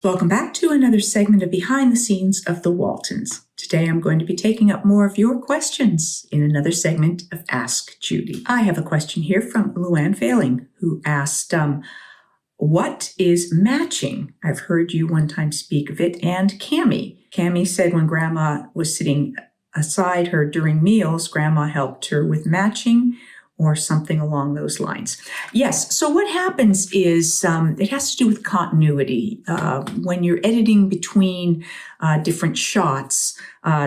Welcome back to another segment of Behind the Scenes of The Waltons. Today I'm going to be taking up more of your questions in another segment of Ask Judy. I have a question here from Luann Failing, who asked, what is matching? I've heard you one time speak of it. And Cammie said when Grandma was sitting aside her during meals, Grandma helped her with matching or something along those lines. Yes, so what happens is it has to do with continuity. When you're editing between different shots,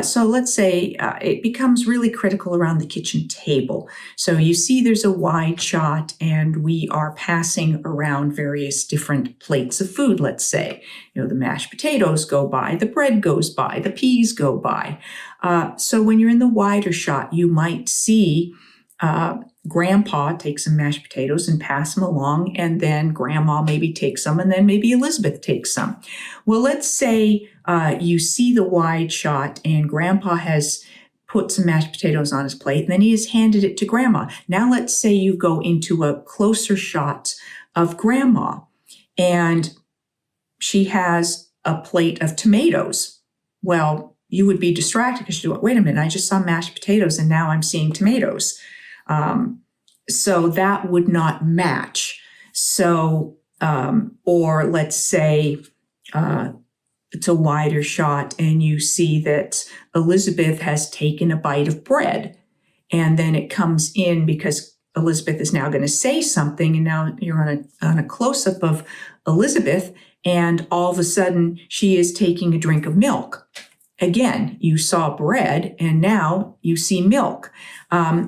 so let's say it becomes really critical around the kitchen table. So you see there's a wide shot and we are passing around various different plates of food, let's say. You know, the mashed potatoes go by, the bread goes by, the peas go by. So when you're in the wider shot, you might see Grandpa take some mashed potatoes and pass them along, and then Grandma maybe takes some, and then maybe Elizabeth takes some. Well, let's say you see the wide shot and Grandpa has put some mashed potatoes on his plate, and then he has handed it to Grandma. Now let's say you go into a closer shot of Grandma, and she has a plate of tomatoes. Well, you would be distracted because you go, wait a minute, I just saw mashed potatoes and now I'm seeing tomatoes. So that would not match. So, or let's say it's a wider shot and you see that Elizabeth has taken a bite of bread, and then it comes in because Elizabeth is now going to say something, and now you're on a close-up of Elizabeth, and all of a sudden she is taking a drink of milk. Again, you saw bread and now you see milk.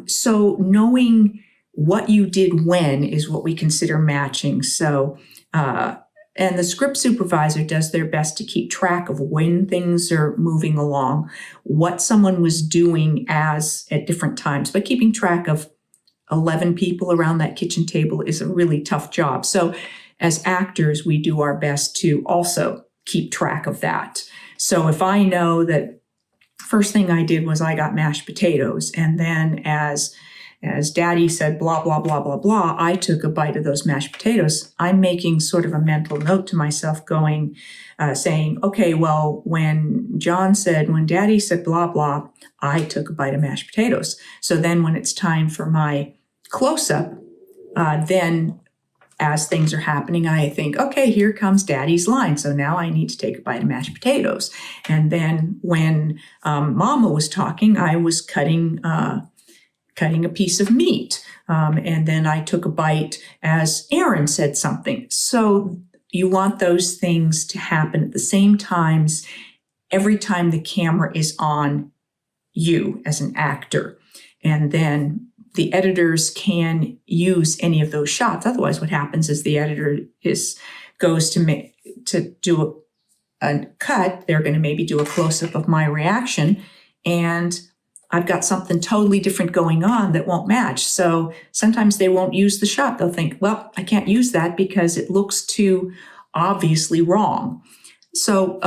So knowing what you did when is what we consider matching. So, and the script supervisor does their best to keep track of when things are moving along, what someone was doing at different times. But keeping track of 11 people around that kitchen table is a really tough job. So as actors, we do our best to also keep track of that. So if I know that first thing I did was I got mashed potatoes, and then as Daddy said, blah, blah, blah, blah, blah, I took a bite of those mashed potatoes, I'm making sort of a mental note to myself saying, okay, well, when Daddy said blah, blah, I took a bite of mashed potatoes. So then when it's time for my close-up, then as things are happening, I think, okay, here comes Daddy's line. So now I need to take a bite of mashed potatoes. And then when Mama was talking, I was cutting a piece of meat. And then I took a bite as Aaron said something. So you want those things to happen at the same times every time the camera is on you as an actor. And then the editors can use any of those shots. Otherwise, what happens is the editor goes to do a cut. They're going to maybe do a close-up of my reaction, and I've got something totally different going on that won't match. So sometimes they won't use the shot. They'll think, well, I can't use that because it looks too obviously wrong. So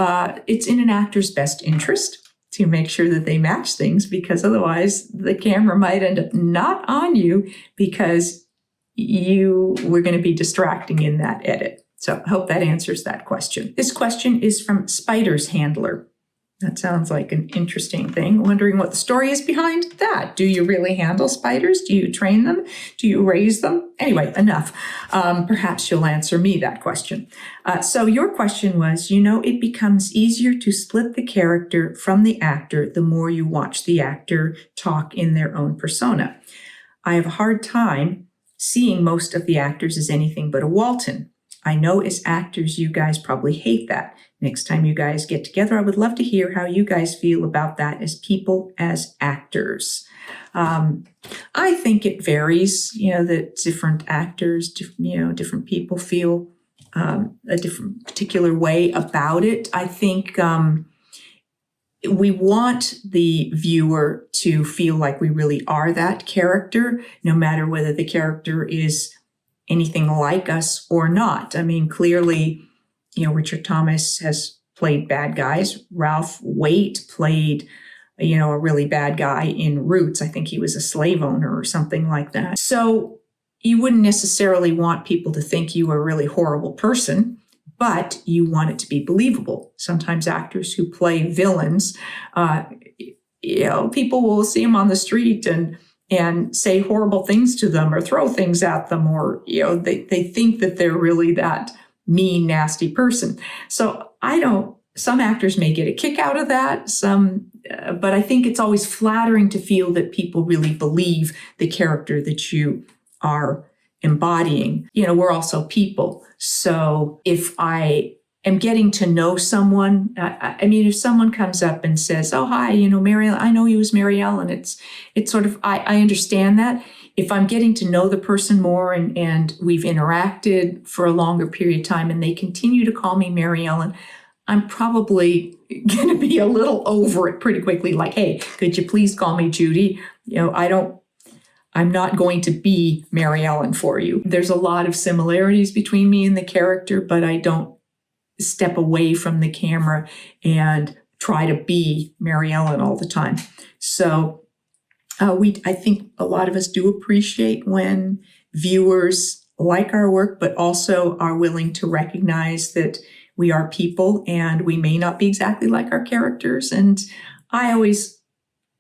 it's in an actor's best interest to make sure that they match things, because otherwise the camera might end up not on you because you were going to be distracting in that edit. So I hope that answers that question. This question is from Spider's Handler. That sounds like an interesting thing. Wondering what the story is behind that. Do you really handle spiders? Do you train them? Do you raise them? Anyway, enough. Perhaps you'll answer me that question. So your question was, it becomes easier to split the character from the actor the more you watch the actor talk in their own persona. I have a hard time seeing most of the actors as anything but a Walton. I know as actors, you guys probably hate that. Next time you guys get together, I would love to hear how you guys feel about that as people, as actors. I think it varies, that different actors, different people feel a different particular way about it. I think we want the viewer to feel like we really are that character, no matter whether the character is anything like us or not. I mean, clearly, Richard Thomas has played bad guys. Ralph Waite played, a really bad guy in Roots. I think he was a slave owner or something like that. So you wouldn't necessarily want people to think you were a really horrible person, but you want it to be believable. Sometimes actors who play villains, people will see them on the street and say horrible things to them or throw things at them, or they think that they're really that mean, nasty person. So some actors may get a kick out of that, but I think it's always flattering to feel that people really believe the character that you are embodying. We're also people. So if I am getting to know someone, if someone comes up and says, "Oh, hi, Mary Ellen, I know you as Mary Ellen," it's sort of, I understand that. If I'm getting to know the person more and we've interacted for a longer period of time and they continue to call me Mary Ellen, I'm probably going to be a little over it pretty quickly. Like, "Hey, could you please call me Judy? I'm not going to be Mary Ellen for you." There's a lot of similarities between me and the character, but I don't step away from the camera and try to be Mary Ellen all the time. So I think a lot of us do appreciate when viewers like our work, but also are willing to recognize that we are people and we may not be exactly like our characters. And I always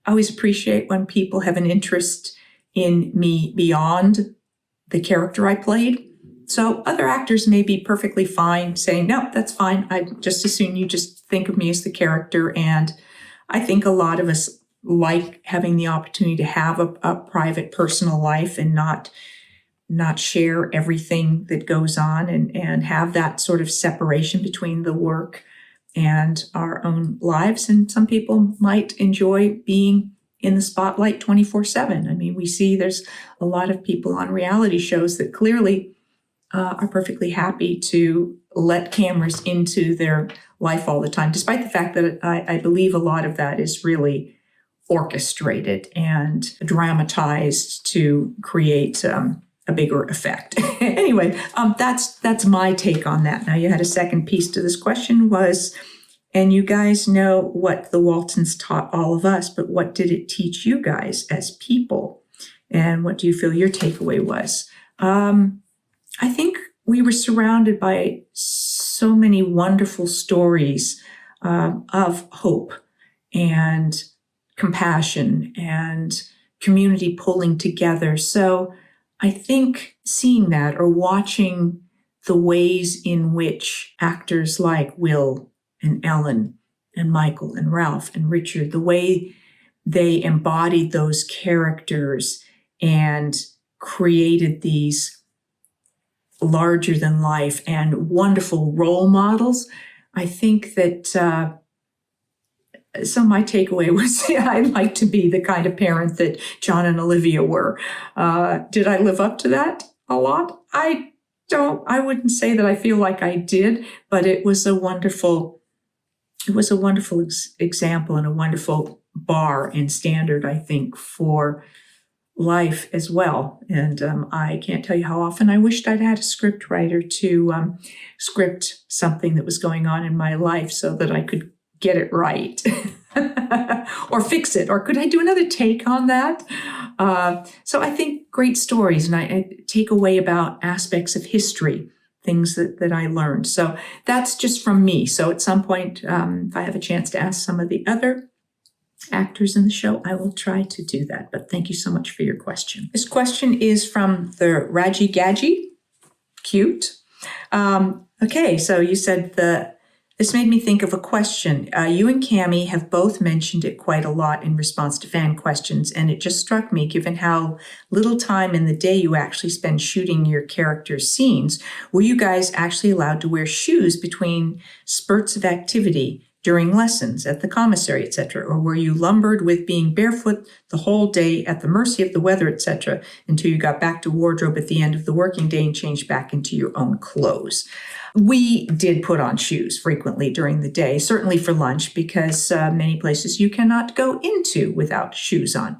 appreciate when people have an interest in me beyond the character I played. So other actors may be perfectly fine saying, "No, that's fine. I just as soon you just think of me as the character." And I think a lot of us like having the opportunity to have a private personal life and not share everything that goes on and have that sort of separation between the work and our own lives. And some people might enjoy being in the spotlight 24/7. We see there's a lot of people on reality shows that clearly are perfectly happy to let cameras into their life all the time, despite the fact that I believe a lot of that is really orchestrated and dramatized to create a bigger effect. Anyway, that's my take on that. Now, you had a second piece to this question was, and you guys know what the Waltons taught all of us, but what did it teach you guys as people? And what do you feel your takeaway was? I think we were surrounded by so many wonderful stories of hope and compassion and community pulling together. So I think seeing that or watching the ways in which actors like Will and Ellen and Michael and Ralph and Richard, the way they embodied those characters and created these larger than life and wonderful role models. I think that so my takeaway was I'd like to be the kind of parent that John and Olivia were. Did I live up to that a lot? I wouldn't say that I feel like I did, but it was a wonderful example and a wonderful bar and standard, I think, for life as well. And I can't tell you how often I wished I'd had a script writer to script something that was going on in my life so that I could get it right or fix it, or could I do another take on that? So I think great stories, and I take away about aspects of history, things that I learned. So that's just from me. So at some point, if I have a chance to ask some of the other actors in the show, I will try to do that. But thank you so much for your question. This question is from the Raji Gaji. Cute. Okay, so you said this made me think of a question. You and Cammie have both mentioned it quite a lot in response to fan questions, and it just struck me, given how little time in the day you actually spend shooting your characters' scenes, were you guys actually allowed to wear shoes between spurts of activity during lessons at the commissary, etc., or were you lumbered with being barefoot the whole day at the mercy of the weather, etc., until you got back to wardrobe at the end of the working day and changed back into your own clothes? We did put on shoes frequently during the day, certainly for lunch, because many places you cannot go into without shoes on.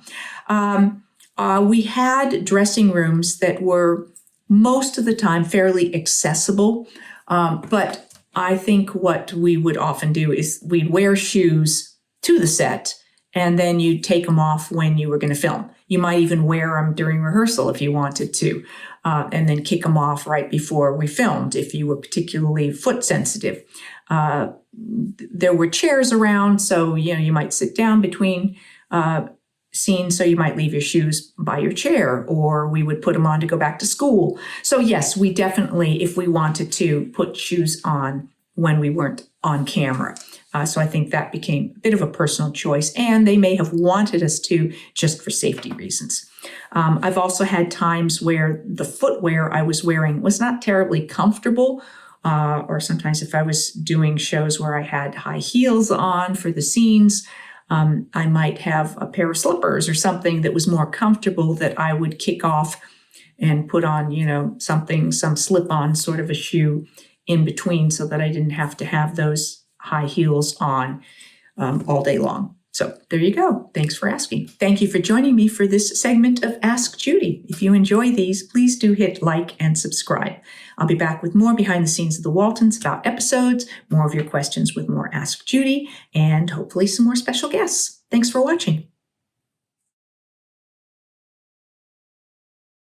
We had dressing rooms that were most of the time fairly accessible, but I think what we would often do is we'd wear shoes to the set and then you take them off when you were going to film. You might even wear them during rehearsal if you wanted to, and then kick them off right before we filmed if you were particularly foot sensitive. There were chairs around, so you might sit down between scenes, so you might leave your shoes by your chair, or we would put them on to go back to school. So yes, we definitely, if we wanted to, put shoes on when we weren't on camera. So I think that became a bit of a personal choice, and they may have wanted us to just for safety reasons. I've also had times where the footwear I was wearing was not terribly comfortable, or sometimes if I was doing shows where I had high heels on for the scenes, I might have a pair of slippers or something that was more comfortable that I would kick off and put on, some slip-on sort of a shoe in between so that I didn't have to have those high heels on all day long. So there you go. Thanks for asking. Thank you for joining me for this segment of Ask Judy. If you enjoy these, please do hit like and subscribe. I'll be back with more behind the scenes of the Waltons about episodes, more of your questions with more Ask Judy, and hopefully some more special guests. Thanks for watching.